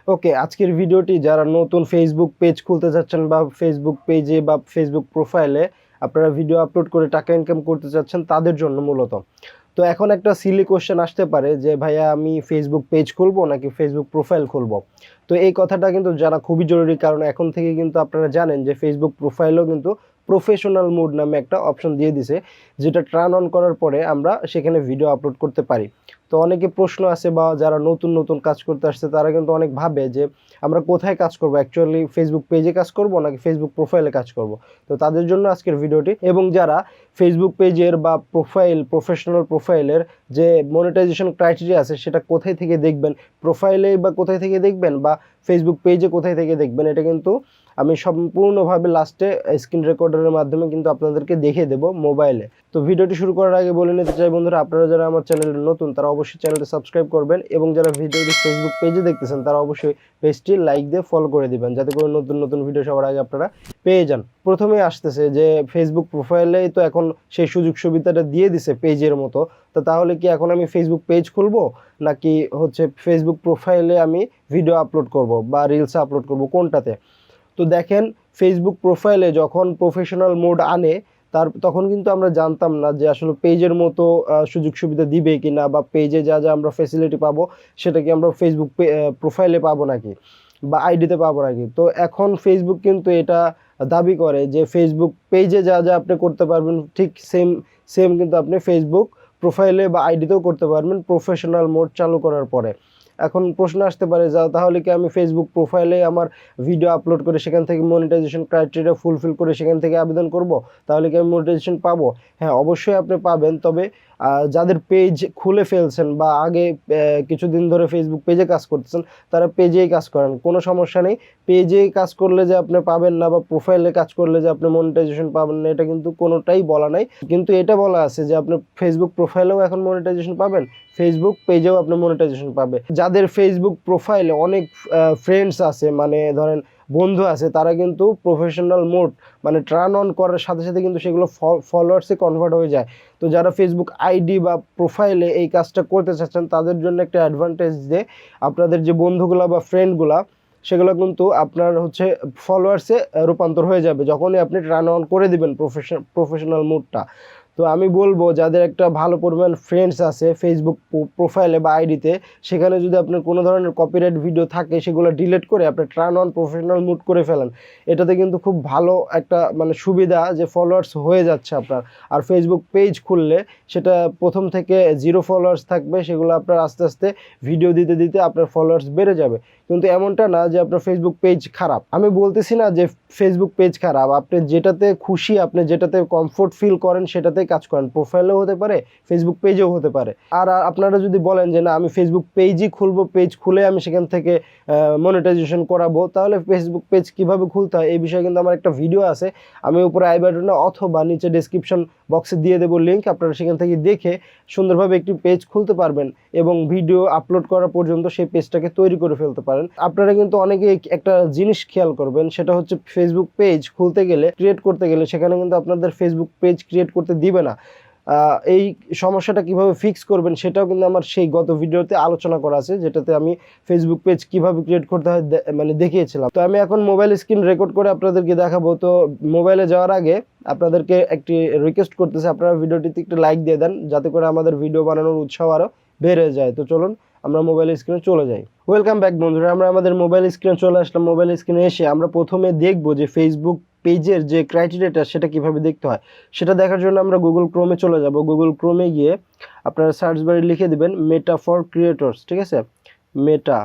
ওকে, আজকের ভিডিওটি যারা নতুন ফেসবুক পেজ খুলতে চাচ্ছেন বা ফেসবুক পেজে বা ফেসবুক প্রোফাইলে আপনারা ভিডিও আপলোড করে টাকা ইনকাম করতে চাচ্ছেন তাদের জন্য মূলত। তো এখন একটা সিলি কোশ্চেন আসতে পারে যে ভাইয়া আমি ফেসবুক পেজ খুলবো নাকি ফেসবুক প্রোফাইল খুলবো। তো এই কথাটা কিন্তু জানা খুবই জরুরি, কারণ এখন থেকে কিন্তু আপনারা জানেন যে ফেসবুক প্রোফাইলেও কিন্তু প্রফেশনাল মোড নামে একটা অপশন দিয়ে দিছে, যেটা টার্ন অন করার পরে আমরা সেখানে ভিডিও আপলোড করতে পারি। তো অনেকে প্রশ্ন আছে বা যারা নতুন নতুন কাজ করতে আসছে তারা কিন্তু অনেক ভাবে যে আমরা কোথায় কাজ করব, অ্যাকচুয়ালি ফেসবুক পেজে কাজ করব নাকি ফেসবুক প্রোফাইলে কাজ করব। তো তাদের জন্য আজকের ভিডিওটি। এবং যারা ফেসবুক পেজের বা প্রফেশনাল প্রোফাইলের যে মনিটাইজেশন ক্রাইটেরিয়া আছে সেটা কোথায় থেকে দেখবেন, প্রোফাইলে বা কোথায় থেকে দেখবেন বা ফেসবুক পেজে কোথায় থেকে দেখবেন, এটা কিন্তু আমি সম্পূর্ণভাবে লাস্টে স্ক্রিন রেকর্ডারের মাধ্যমে কিন্তু আপনাদেরকে দেখিয়ে দেবো মোবাইলে। তো ভিডিওটি শুরু করার আগে বলে নিতে চাই বন্ধুরা, আপনারা যারা আমার চ্যানেলে নতুন তারা অবশ্যই চ্যানেলটি সাবস্ক্রাইব করবেন, এবং যারা ভিডিওটি ফেসবুক পেজে দেখতেছেন তারা অবশ্যই পেজটি লাইক দিয়ে ফলো করে দিবেন, যাতে করে নতুন নতুন ভিডিও সবার আগে আপনারা পেয়ে যান। প্রথমে আসতেছে যে ফেসবুক প্রোফাইলেই তো এখন সেই সুযোগ সুবিধাটা দিয়ে দিছে পেজের মতো। তো তাহলে কি এখন আমি ফেসবুক পেজ খুলবো নাকি হচ্ছে ফেসবুক প্রোফাইলে আমি ভিডিও আপলোড করব বা রিলস আপলোড করব, কোনটাতে? তো দেখেন, ফেসবুক প্রোফাইলে যখন প্রফেশনাল মোড আনে তখন কিন্তু আমরা জানতাম না যে আসলে পেজের মতো সুযোগ সুবিধা দিবে কি না, বা পেজে যা যা আমরা ফ্যাসিলিটি পাবো সেটা কি আমরা ফেসবুক প্রোফাইলে পাবো নাকি বা আইডিতে পাবো নাকি। তো এখন ফেসবুক কিন্তু এটা দাবি করে যে ফেসবুক পেজে যা যা আপনি করতে পারবেন ঠিক সেম সেম কিন্তু আপনি ফেসবুক প্রোফাইলে বা আইডিতেও করতে পারবেন প্রফেশনাল মোড চালু করার পরে। এখন প্রশ্ন আসতে পারে তাহলে কি আমি ফেসবুক প্রোফাইলে আমার ভিডিও আপলোড করে সেখান থেকে মনিটাইজেশন ক্রাইটেরিয়া ফুলফিল করে সেখান থেকে আবেদন করব, তাহলে কি আমি মনিটাইজেশন পাবো? হ্যাঁ, অবশ্যই আপনি পাবেন। তবে যাদের পেজ খুলে ফেলছেন বা আগে কিছুদিন ধরে ফেসবুক পেজে কাজ করতেছেন তারা পেজেই কাজ করেন, কোনো সমস্যা নেই। পেজেই কাজ করলে যে আপনি পাবেন না বা প্রোফাইলে কাজ করলে যে আপনি মনিটাইজেশন পাবেন না, এটা কিন্তু কোনোটাই বলা নাই। কিন্তু এটা বলা আছে যে আপনি ফেসবুক প্রোফাইলেও এখন মনিটাইজেশন পাবেন, ফেসবুক পেজেও আপনি মনিটাইজেশন পাবে। যাদের ফেসবুক প্রোফাইলে অনেক ফ্রেন্ডস আছে, মানে ধরেন বন্ধু আছে, তারা কিন্তু প্রফেশনাল মোড মানে টার্ন অন করার সাথে সাথে কিন্তু সেগুলো ফলোয়ার্সে কনভার্ট হয়ে যায়। তো যারা ফেসবুক আইডি বা প্রোফাইলে এই কাজটা করতে চাচ্ছেন তাদের জন্য একটা অ্যাডভান্টেজ যে আপনাদের যে বন্ধুগুলা বা ফ্রেন্ডগুলা সেগুলো কিন্তু আপনার হচ্ছে ফলোয়ার্সে রূপান্তর হয়ে যাবে যখনই আপনি টার্ন অন করে দিবেন প্রফেশনাল মোডটা। তো আমি বলবো যাদের একটা ভালো পরিমাণ ফ্রেন্ডস আছে ফেসবুক প্রোফাইলে বা আইডিতে, সেখানে যদি আপনার কোনো ধরনের কপিরাইট ভিডিও থাকে সেগুলো ডিলিট করে আপনি টার্ন অন প্রফেশনাল মুড করে ফেলেন, এটাতে কিন্তু খুব ভালো একটা মানে সুবিধা যে ফলোয়ার্স হয়ে যাচ্ছে আপনার। আর ফেসবুক পেজ খুললে সেটা প্রথম থেকে 0 ফলোয়ার্স থাকবে, সেগুলো আপনার আস্তে আস্তে ভিডিও দিতে দিতে আপনার ফলোয়ার্স বেড়ে যাবে। কিন্তু এমনটা না যে আপনার ফেসবুক পেজ খারাপ, আমি বলতেছি না যে ফেসবুক পেজ খারাপ। আপনি যেটাতে খুশি, আপনি যেটাতে কমফোর্ট ফিল করেন সেটাতেই কাজ করেন, প্রোফাইলেও হতে পারে ফেসবুক পেজেও হতে পারে। আর আপনারা যদি বলেন যে না আমি ফেসবুক পেজই খুলবো, পেজ খুলে আমি সেখান থেকে মনিটাইজেশন করাবো, তাহলে ফেসবুক পেজ কিভাবে খুলতে হয় এই বিষয়ে কিন্তু আমার একটা ভিডিও আছে, আমি উপরে আই বাটনে অথবা নিচে ডেসক্রিপশন বক্সে দিয়ে দেবো লিঙ্ক, আপনারা সেখান থেকে দেখে সুন্দরভাবে একটি পেজ খুলতে পারবেন এবং ভিডিও আপলোড করা পর্যন্ত সেই পেজটাকে তৈরি করে ফেলতে পারেন। আপনারা কিন্তু অনেকে একটা জিনিস খেয়াল করবেন, সেটা হচ্ছে ফেসবুক পেজ খুলতে গেলে, ক্রিয়েট করতে গেলে সেখানে কিন্তু আপনাদের ফেসবুক পেজ ক্রিয়েট করতে দিবে না। এই সমস্যাটা কিভাবে ফিক্স করবেন সেটাও কিন্তু আমার সেই গত ভিডিওতে আলোচনা করা আছে, যেটাতে আমি ফেসবুক পেজ কিভাবে ক্রিয়েট করতে হয় মানে দেখিয়েছিলাম। তো আমি এখন মোবাইল স্ক্রিন রেকর্ড করে আপনাদেরকে দেখাবো। তো মোবাইলে যাওয়ার আগে আপনাদেরকে একটি রিকোয়েস্ট করতেছে, আপনারা ভিডিওটিতে একটু লাইক দিয়ে দেন যাতে করে আমাদের ভিডিও বানানোর উৎসাহ আরও বেড়ে যায়। তো চলুন আমরা মোবাইল স্ক্রিনে চলে যাই। ওয়েলকাম ব্যাক বন্ধুরা, আমরা আমাদের মোবাইল স্ক্রিনে চলে আসলাম। মোবাইল স্ক্রিনে এসে আমরা প্রথমে দেখবো যে ফেসবুক পেজের যে ক্রাইটেরিয়াটা সেটা কিভাবে দেখতে হয়। সেটা দেখার জন্য আমরা গুগল ক্রোমে চলে যাব। গুগল ক্রোমে গিয়ে আপনারা সার্চ বারে লিখে দিবেন মেটা ফর ক্রিয়েটরস, ঠিক আছে? মেটা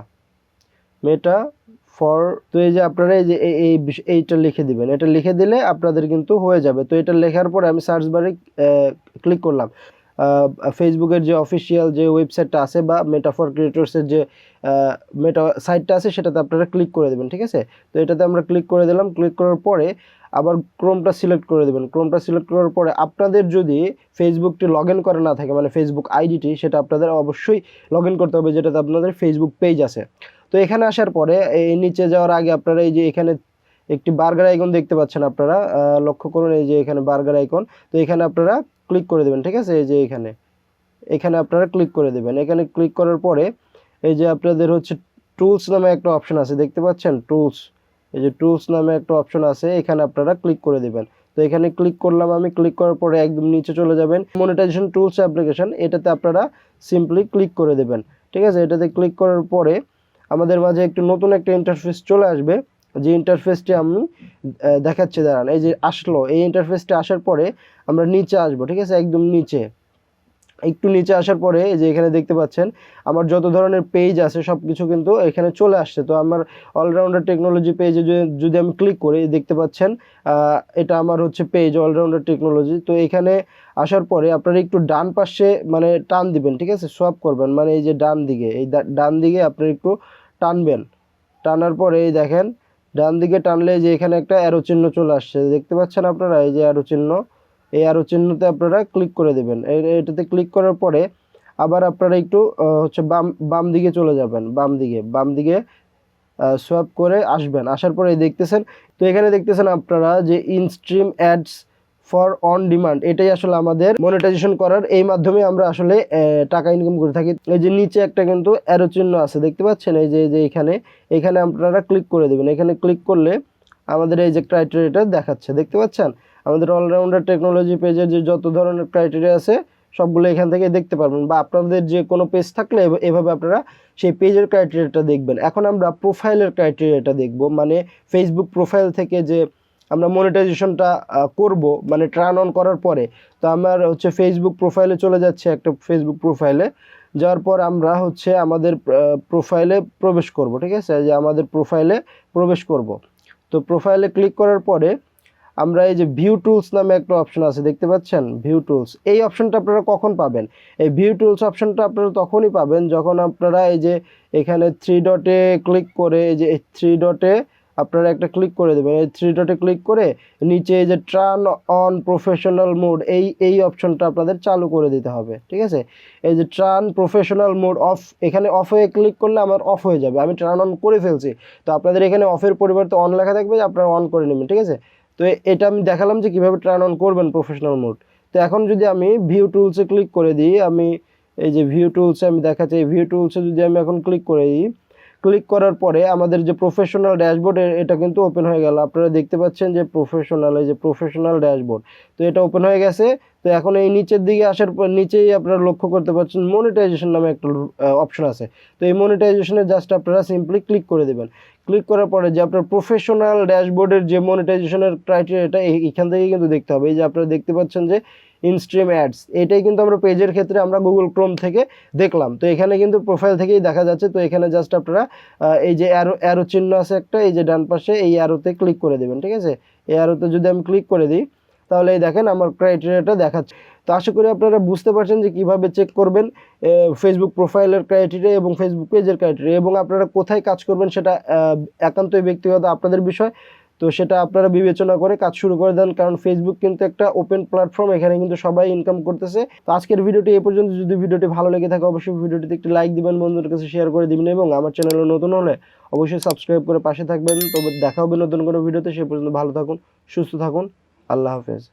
মেটা ফর, তো এই যে আপনারা এই যে এইটা লিখে দিবেন, এটা লিখে দিলে আপনাদের কিন্তু হয়ে যাবে। তো এটা লেখার পরে আমি সার্চ বারে ক্লিক করলাম। ফেসবুকের যে অফিসিয়াল যে ওয়েবসাইটটা আছে বা মেটা ফর ক্রিয়েটরসের যে মেটা সাইটটা আছে সেটাতে আপনারা ক্লিক করে দেবেন, ঠিক আছে? তো এটাতে আমরা ক্লিক করে দিলাম। ক্লিক করার পরে আবার ক্রোমটা সিলেক্ট করে দেবেন। ক্রোমটা সিলেক্ট করার পরে আপনাদের যদি ফেসবুকটি লগ ইন করা না থাকে, মানে ফেসবুক আইডিটি, সেটা আপনাদের অবশ্যই লগ ইন করতে হবে যেটাতে আপনাদের ফেসবুক পেজ আছে। তো এখানে আসার পরে এই নিচে যাওয়ার আগে আপনারা এই যে এখানে একটি বার্গার আইকন দেখতে পাচ্ছেন, আপনারা লক্ষ্য করুন, এই যে এখানে বার্গার আইকন। তো এখানে আপনারা ক্লিক করে দেবেন, ঠিক আছে? এই যে এখানে আপনারা ক্লিক করে দেবেন। এখানে ক্লিক করার পরে এই যে আপনাদের হচ্ছে টুলস নামে একটা অপশন আছে, দেখতে পাচ্ছেন টুলস, এই যে টুলস নামে একটা অপশন আছে, এখানে আপনারা ক্লিক করে দিবেন। তো এখানে ক্লিক করলাম আমি, ক্লিক করার পরে একদম নিচে চলে যাবেন মনিটাইজেশন টুলস অ্যাপ্লিকেশন, এটাতে আপনারা সিম্পলি ক্লিক করে দেবেন। ঠিক আছে, এটাতে ক্লিক করার পরে আমাদের মাঝে একটু নতুন একটা ইন্টারফেস চলে আসবে, যে ইন্টারফেসটি আমি দেখাচ্ছি দাঁড়ান। এই যে আসলো, এই ইন্টারফেসটি আসার পরে আমরা নিচে আসবো। ঠিক আছে, একদম নিচে, একটু নিচে আসার পরে এই যে এখানে দেখতে পাচ্ছেন আমার যত ধরনের পেজ আছে সব কিছু কিন্তু এখানে চলে আসছে। তো আমার অলরাউন্ডার টেকনোলজি পেজে যদি আমি ক্লিক করি, দেখতে পাচ্ছেন এটা আমার হচ্ছে পেজ অলরাউন্ডার টেকনোলজি। তো এখানে আসার পরে আপনারা একটু ডান পাশে মানে টান দিবেন, ঠিক আছে, সোয়াপ করবেন, মানে এই যে ডান দিকে, এই ডান দিকে আপনারা একটু টানবেন। টানার পরে এই দেখেন ডান দিকে টানলে যে এখানে একটা অ্যারো চিহ্ন চলে আসছে, দেখতে পাচ্ছেন আপনারা, এই যে অ্যারো চিহ্ন, এই অ্যারো চিহ্নতে আপনারা ক্লিক করে দেবেন। এটাতে ক্লিক করার পরে আবার আপনারা একটু হচ্ছে বাম দিকে চলে যাবেন, বাম দিকে সোয়াপ করে আসবেন। আসার পরে দেখতেছেন, তো এখানে দেখতেছেন আপনারা যে instream ads for on demand, এটাই আসলে আমাদের মনিটাইজেশন করার, এই মাধ্যমে আমরা আসলে টাকা ইনকাম করে থাকি। এই যে নিচে একটা কিন্তু অ্যারো চিহ্ন আছে, দেখতে পাচ্ছেন, এই যে এখানে আপনারা ক্লিক করে দেবেন। এখানে ক্লিক করলে আমাদের এই যে ক্রাইটেরিয়াটা দেখাচ্ছে, দেখতে পাচ্ছেন, আমাদের অলরাউন্ডার টেকনোলজি পেজের যে যত ধরনের ক্রাইটেরিয়া আছে সবগুলো এখান থেকে দেখতে পারবেন, বা আপনাদের যে কোনো পেজ থাকলে এভাবে আপনারা সেই পেজের ক্রাইটেরিয়াটা দেখবেন। এখন আমরা প্রোফাইলের ক্রাইটেরিয়াটা দেখব, মানে ফেসবুক প্রোফাইল থেকে যে আমরা মনিটাইজেশনটা করব, মানে টার্ন অন করার পরে। তো আমার হচ্ছে ফেসবুক প্রোফাইলে চলে যাচ্ছে, একটা ফেসবুক প্রোফাইলে যাওয়ার পর আমরা হচ্ছে আমাদের প্রোফাইলে প্রবেশ করব। ঠিক আছে, যে আমাদের প্রোফাইলে প্রবেশ করব। তো প্রোফাইলে ক্লিক করার পরে আমরা এই যে ভিউ টুলস নামে একটা অপশন আছে, দেখতে পাচ্ছেন ভিউ টুলস, এই অপশনটা আপনারা কখন পাবেন? এই ভিউ টুলস অপশনটা আপনারা তখনই পাবেন যখন আপনারা এই যে এখানে থ্রি ডটে ক্লিক করে, এই যে থ্রি ডটে আপনারা একটা ক্লিক করে দেবেন। এই থ্রি ডটে ক্লিক করে নিচে এই যে টার্ন অন প্রফেশনাল মোড, এই অপশনটা আপনাদের চালু করে দিতে হবে। ঠিক আছে, এই যে টার্ন প্রফেশনাল মোড অফ, এখানে অফ হয়ে ক্লিক করলে আমার অফ হয়ে যাবে, আমি টার্ন অন করে ফেলছি। তো আপনাদের এখানে অফের পরিবর্তে অন লেখা থাকবে, আপনারা অন করে নেবেন। ঠিক আছে, তো এটা আমি দেখালাম যে কিভাবে টার্ন অন করবেন প্রফেশনাল মোড। তো এখন যদি আমি ভিউ টুলসে ক্লিক করে দিই, আমি এই যে ভিউ টুলসে আমি দেখাচ্ছি, এই ভিউ টুলসে যদি আমি এখন ক্লিক করে দিই, ক্লিক করার পরে আমাদের যে প্রফেশনাল ড্যাশবোর্ড এটা কিন্তু ওপেন হয়ে গেল। আপনারা দেখতে পাচ্ছেন যে প্রফেশনাল, এই যে প্রফেশনাল ড্যাশবোর্ড, তো এটা ওপেন হয়ে গেছে। তো এখন এই নিচের দিকে আসার পর নিচেই আপনারা লক্ষ্য করতে পাচ্ছেন মনিটাইজেশন নামে একটা অপশন আছে। তো এই মনিটাইজেশনে জাস্ট আপনারা সিম্পলি ক্লিক করে দেবেন। ক্লিক করার পরে যে আপনার প্রফেশনাল ড্যাশবোর্ডের যে মনিটাইজেশনের ক্রাইটেরিয়াটা এখান থেকে কিন্তু দেখতে হবে। এই যে আপনারা দেখতে পাচ্ছেন যে ইনস্ট্রিম অ্যাডস, এটাই কিন্তু আমরা পেজের ক্ষেত্রে আমরা গুগল ক্রোম থেকে দেখলাম। তো এখানে কিন্তু প্রোফাইল থেকেই দেখা যাচ্ছে। তো এখানে জাস্ট আপনারা এই যে অ্যারো চিহ্ন আছে একটা, এই যে ডান পাশে, এই অ্যারোতে ক্লিক করে দেবেন। ঠিক আছে, এই অ্যারোতে যদি আমি ক্লিক করে দিই তাহলে এই দেখেন আমার ক্রাইটেরিয়াটা দেখাচ্ছে। তো আশা করি আপনারা বুঝতে পারছেন যে কিভাবে চেক করবেন ফেসবুক প্রোফাইলের ক্রাইটেরিয়া এবং ফেসবুক পেজের ক্রাইটেরিয়া, এবং আপনারা কোথায় কাজ করবেন সেটা একান্তই ব্যক্তিগত আপনাদের বিষয়। তো সেটা আপনারা বিবেচনা করে কাজ শুরু করে দেন, কারণ ফেসবুক কিন্তু একটা ওপেন প্ল্যাটফর্ম, এখানে কিন্তু সবাই ইনকাম করতেছে। তো আজকের ভিডিওটি এই পর্যন্ত। যদি ভিডিওটি ভালো লেগে থাকে অবশ্যই ভিডিওটিতে একটি লাইক দিবেন, বন্ধুদের কাছে শেয়ার করে দিবেন, এবং আমার চ্যানেলে নতুন হলে অবশ্যই সাবস্ক্রাইব করে পাশে থাকবেন। তো দেখা হবে নতুন কোনো ভিডিওতে, সে পর্যন্ত ভালো থাকুন, সুস্থ থাকুন, আল্লাহ হাফেজ।